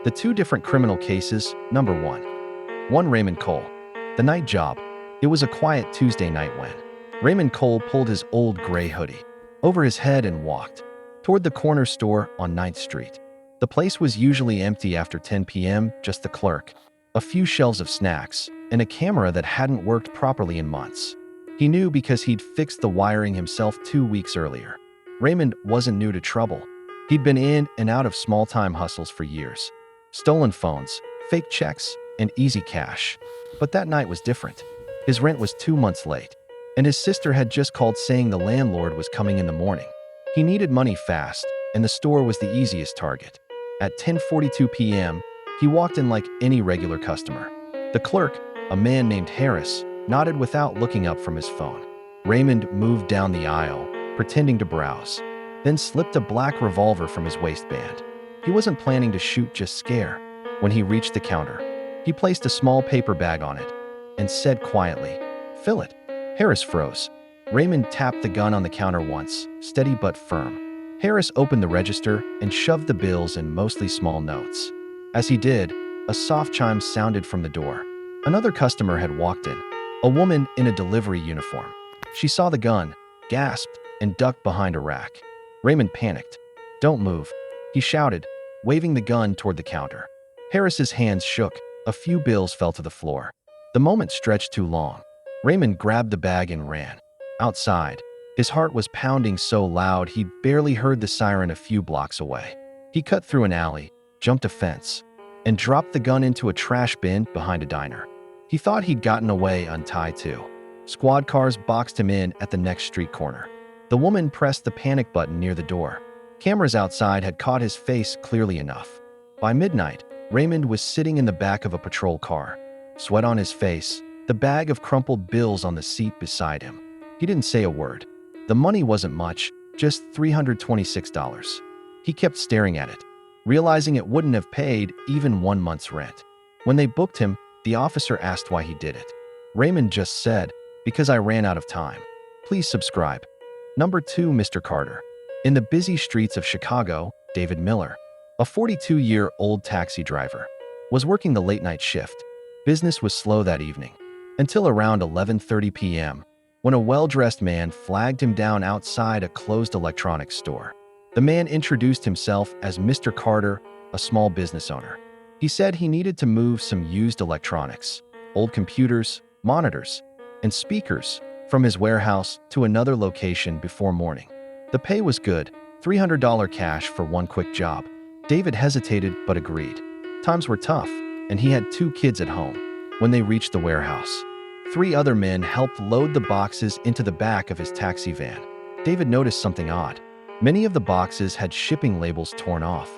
The two different criminal cases. Number 1. 1. Raymond Cole. The night job. It was a quiet Tuesday night when Raymond Cole pulled his old gray hoodie over his head and walked toward the corner store on 9th Street. The place was usually empty after 10 p.m., just the clerk, a few shelves of snacks, and a camera that hadn't worked properly in months. He knew because he'd fixed the wiring himself 2 weeks earlier. Raymond wasn't new to trouble. He'd been in and out of small-time hustles for years. Stolen phones, fake checks, and easy cash. But that night was different. His rent was 2 months late, and his sister had just called saying the landlord was coming in the morning. He needed money fast, and the store was the easiest target. At 10:42 p.m., he walked in like any regular customer. The clerk, a man named Harris, nodded without looking up from his phone. Raymond moved down the aisle, pretending to browse, then slipped a black revolver from his waistband. He wasn't planning to shoot, just scare. When he reached the counter, he placed a small paper bag on it and said quietly, "Fill it." Harris froze. Raymond tapped the gun on the counter once, steady but firm. Harris opened the register and shoved the bills and mostly small notes. As he did, a soft chime sounded from the door. Another customer had walked in, a woman in a delivery uniform. She saw the gun, gasped, and ducked behind a rack. Raymond panicked. "Don't move," he shouted, waving the gun toward the counter. Harris's hands shook. A few bills fell to the floor. The moment stretched too long. Raymond grabbed the bag and ran. Outside, his heart was pounding so loud he'd barely heard the siren a few blocks away. He cut through an alley, jumped a fence, and dropped the gun into a trash bin behind a diner. He thought he'd gotten away untied too. Squad cars boxed him in at the next street corner. The woman pressed the panic button near the door. Cameras outside had caught his face clearly enough. By midnight, Raymond was sitting in the back of a patrol car, sweat on his face, the bag of crumpled bills on the seat beside him. He didn't say a word. The money wasn't much, just $326. He kept staring at it, realizing it wouldn't have paid even 1 month's rent. When they booked him, the officer asked why he did it. Raymond just said, "Because I ran out of time." Please subscribe. Number 2. Mr. Carter. In the busy streets of Chicago, David Miller, a 42-year-old taxi driver, was working the late-night shift. Business was slow that evening, until around 11:30 p.m., when a well-dressed man flagged him down outside a closed electronics store. The man introduced himself as Mr. Carter, a small business owner. He said he needed to move some used electronics, old computers, monitors, and speakers from his warehouse to another location before morning. The pay was good, $300 cash for one quick job. David hesitated but agreed. Times were tough, and he had 2 kids at home. When they reached the warehouse, 3 other men helped load the boxes into the back of his taxi van. David noticed something odd. Many of the boxes had shipping labels torn off,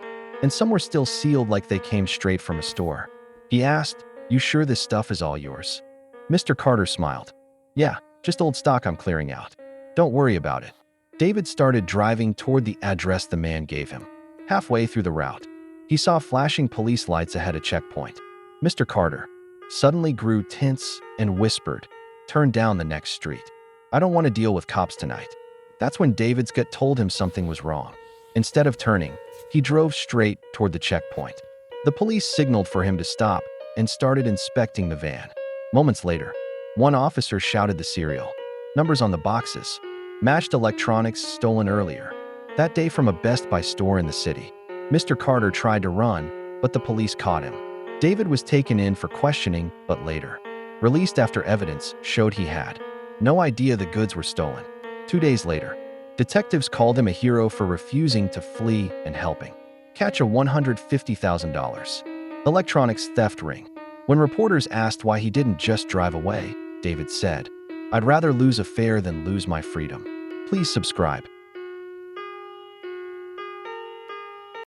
and some were still sealed like they came straight from a store. He asked, "You sure this stuff is all yours?" Mr. Carter smiled. "Yeah, just old stock I'm clearing out. Don't worry about it." David started driving toward the address the man gave him. Halfway through the route, he saw flashing police lights ahead of checkpoint. Mr. Carter suddenly grew tense and whispered, "Turn down the next street. I don't want to deal with cops tonight." That's when David's gut told him something was wrong. Instead of turning, he drove straight toward the checkpoint. The police signaled for him to stop and started inspecting the van. Moments later, one officer shouted the serial numbers on the boxes matched electronics stolen earlier that day from a Best Buy store in the city. Mr. Carter tried to run, but the police caught him. David was taken in for questioning, but later released after evidence showed he had no idea the goods were stolen. 2 days later, detectives called him a hero for refusing to flee and helping catch a $150,000 electronics theft ring. When reporters asked why he didn't just drive away, David said, "I'd rather lose a fare than lose my freedom." Please subscribe.